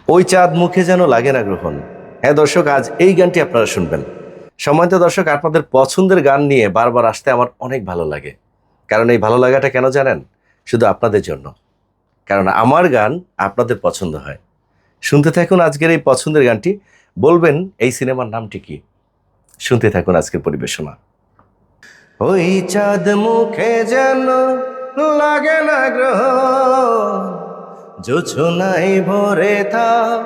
ওই চাঁদ মুখে যেন লাগে না গ্রহণ। হ্যাঁ দর্শক, আজ এই গানটি আপনারা শুনবেন। সম্মানিত দর্শক, আপনাদের পছন্দের গান নিয়ে বারবার আসতে আমার অনেক ভালো লাগে। কারণ এই ভালো লাগাটা কেন জানেন? শুধু আপনাদের জন্য। কারণ আমার গান আপনাদের পছন্দ হয়। শুনতে থাকুন আজকের এই পছন্দের গানটি। বলবেন এই সিনেমার নামটি কি। শুনতে থাকুন আজকের পরিবেশনা। ওই চাঁদ মুখে যেন লাগে না গ্রহ, জোছনায় ভরে থাক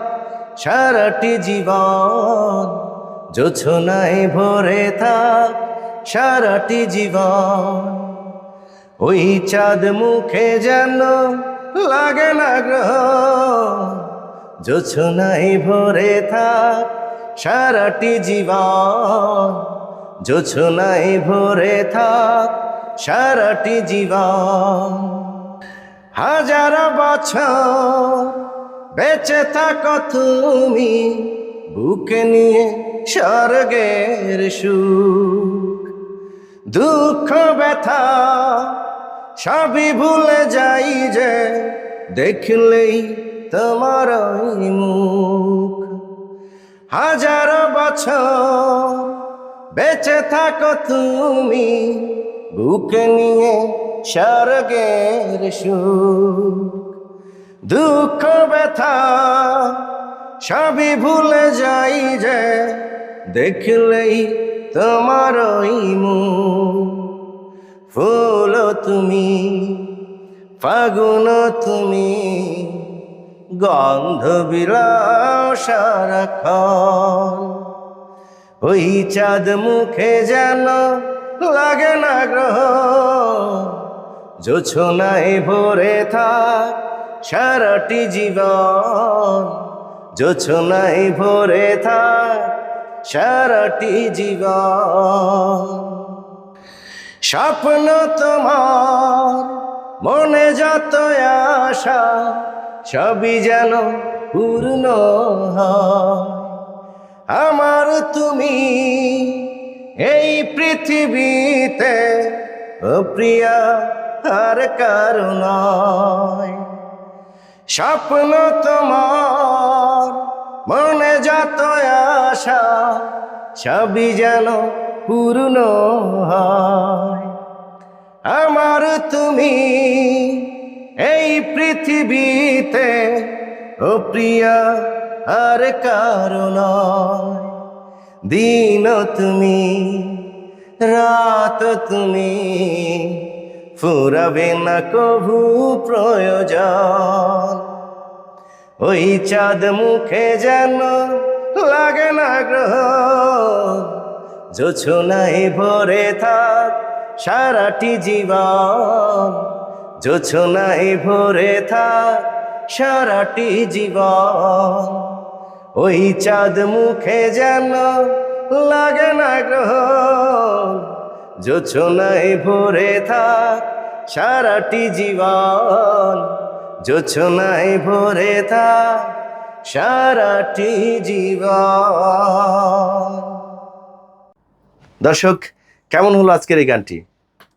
সারাটি জীবন, জোছনায় ভরে থাক সারাটি জীবন। ওই চাঁদ মুখে যেন লাগে না গ্রহ, জোছনায় ভরে থাক সারাটি জীবন, জোছনায় ভরে থাক সারাটি জীবন। হাজার বছর বেঁচে থাকো তুমি, বুকে নিয়ে স্বর্গের সুখ। দুঃখ ব্যথা সবই ভুলে যাই যে, দেখলেই তোমার ওই মুখ। হাজার বছর বেঁচে থাকো তুমি, বুকে নিয়ে স্বর্গের সুখ। দুঃখ ব্যথা সবই ভুলে যাই যে, দেখলেই তোমার ওই মুখ। ফুল তুমি, ফাগুন তুমি, গন্ধ বিলাও সারাক্ষণ। ওই চাঁদ মুখে যেন লাগে না গ্রহ, জোছনায় ভরে থাক সারাটি জীবন, জোছনায় ভরে থাক সারাটি জীবন। স্বপ্ন তোমার মনে যত আশা, সবই যেন পূর্ণ হয়। আমার তুমি এই পৃথিবীতে, ও প্রিয়া আর কারো নয়। স্বপ্ন তোমার মনে যত আশা, সবই যেন পূর্ণ হয়। আমার তুমি এই পৃথিবীতে, ও প্রিয়া আর কারো নয়। দিন তুমি, রাত তুমি, ফুরাবে না কভু প্রয়োজন। ওই চাঁদ মুখে যেন লাগে না গ্রহ, জোছনায় ভরে থাক সারাটি জীবন, জোছনায় ভরে থাক সারাটি জীবন। ওই চাঁদ মুখে যেন লাগে না গ্রহ, জোছনায় ভরে থাক সারাটি জীবন, জোছনায় ভরে থাক সারাটি জীবন। দর্শক, কেমন হলো আজকের এই গানটি?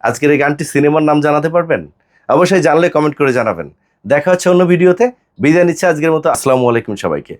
আজকের এই গানটি সিনেমার নাম জানাতে পারবেন? অবশ্যই জানলে কমেন্ট করে জানাবেন। দেখা হচ্ছে অন্য ভিডিওতে। বিদায় নিচ্ছে আজকের মতো। আসসালামু আলাইকুম সবাইকে।